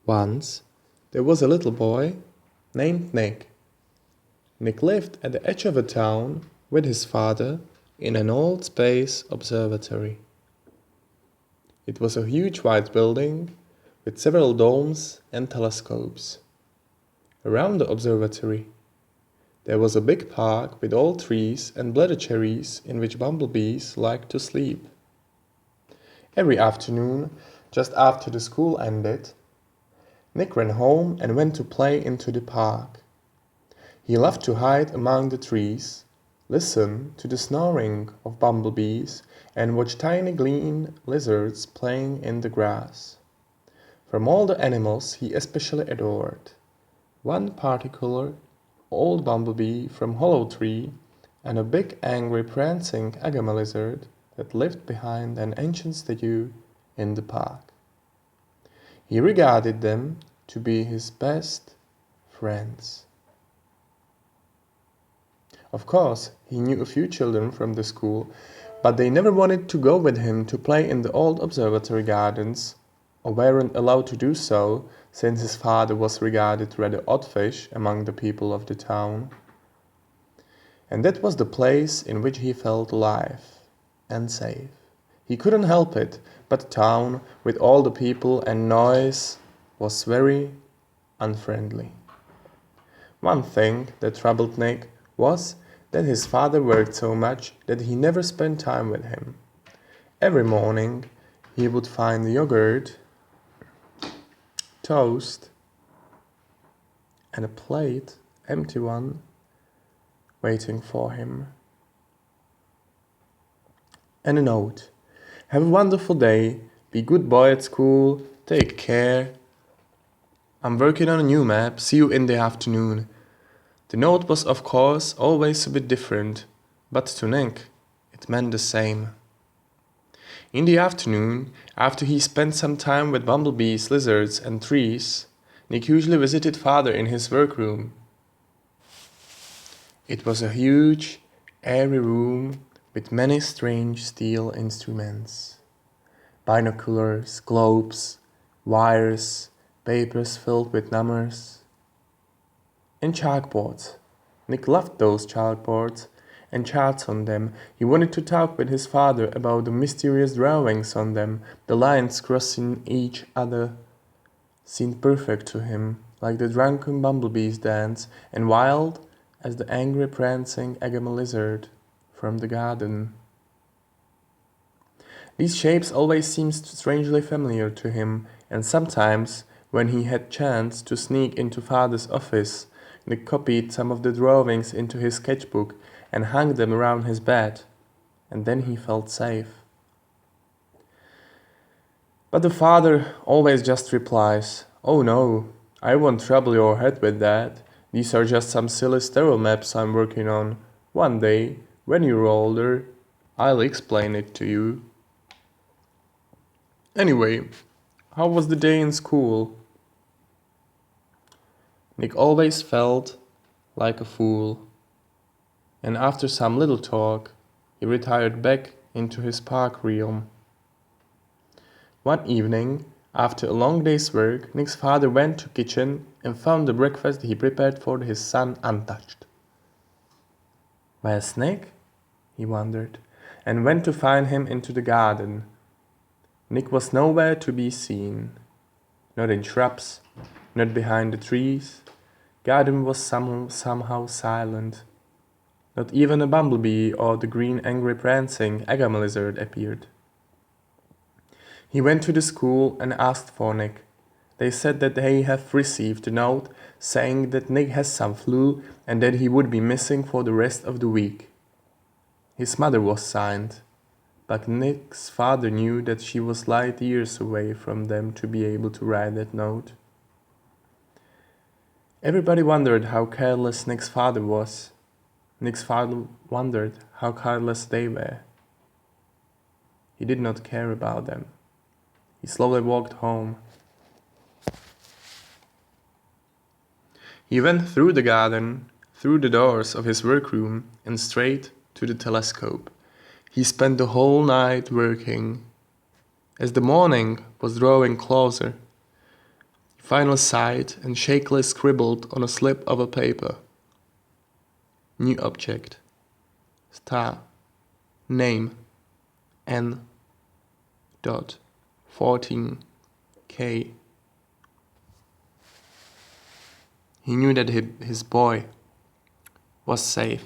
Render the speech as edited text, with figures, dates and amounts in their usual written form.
Once, there was a little boy named Nick. Nick lived at the edge of a town with his father in an old space observatory. It was a huge white building with several domes and telescopes. Around the observatory, there was a big park with old trees and bladder cherries in which bumblebees liked to sleep. Every afternoon, just after the school ended, Nick ran home and went to play into the park. He loved to hide among the trees, listen to the snoring of bumblebees, and watch tiny green lizards playing in the grass. From all the animals he especially adored one particular old bumblebee from Hollow Tree and a big angry prancing agama lizard that lived behind an ancient statue in the park. He regarded them to be his best friends. Of course, he knew a few children from the school, but they never wanted to go with him to play in the old observatory gardens, or weren't allowed to do so, since his father was regarded rather odd-fish among the people of the town. And that was the place in which he felt alive and safe. He couldn't help it, but the town, with all the people and noise, was very unfriendly. One thing that troubled Nick was that his father worked so much that he never spent time with him. Every morning he would find yogurt, toast, and a plate, empty one, waiting for him. And a note: "Have a wonderful day, be a good boy at school, take care. I'm working on a new map, see you in the afternoon." The note was of course always a bit different, but to Nick it meant the same. In the afternoon, after he spent some time with bumblebees, lizards, and trees, Nick usually visited father in his workroom. It was a huge, airy room with many strange steel instruments. Binoculars, globes, wires, papers filled with numbers, and chalkboards. Nick loved those chalkboards and charts on them. He wanted to talk with his father about the mysterious drawings on them. The lines crossing each other seemed perfect to him, like the drunken bumblebees' dance, and wild as the angry prancing agama lizard from the garden. These shapes always seemed strangely familiar to him, and sometimes, when he had chance to sneak into father's office, Nick copied some of the drawings into his sketchbook and hung them around his bed, and then he felt safe. But the father always just replies, "Oh no, I won't trouble your head with that. These are just some silly sterile maps I'm working on. One day, when you're older, I'll explain it to you." Anyway, how was the day in school? Nick always felt like a fool, and after some little talk, he retired back into his park realm. One evening, after a long day's work, Nick's father went to the kitchen and found the breakfast he prepared for his son untouched. "Where's Nick?" he wondered, and went to find him into the garden. Nick was nowhere to be seen, not in shrubs, not behind the trees. Garden was somehow silent. Not even a bumblebee or the green angry prancing agama lizard appeared. He went to the school and asked for Nick. They said that they have received a note saying that Nick has some flu and that he would be missing for the rest of the week. His mother was signed, but Nick's father knew that she was light years away from them to be able to write that note. Everybody wondered how careless Nick's father was. Nick's father wondered how careless they were. He did not care about them. He slowly walked home. He went through the garden, through the doors of his workroom, and straight to the telescope. He spent the whole night working. As the morning was drawing closer, he Final sighed and shakily scribbled on a slip of a paper. New object. Star. Name. N. Dot. 14K. He knew that his boy was safe.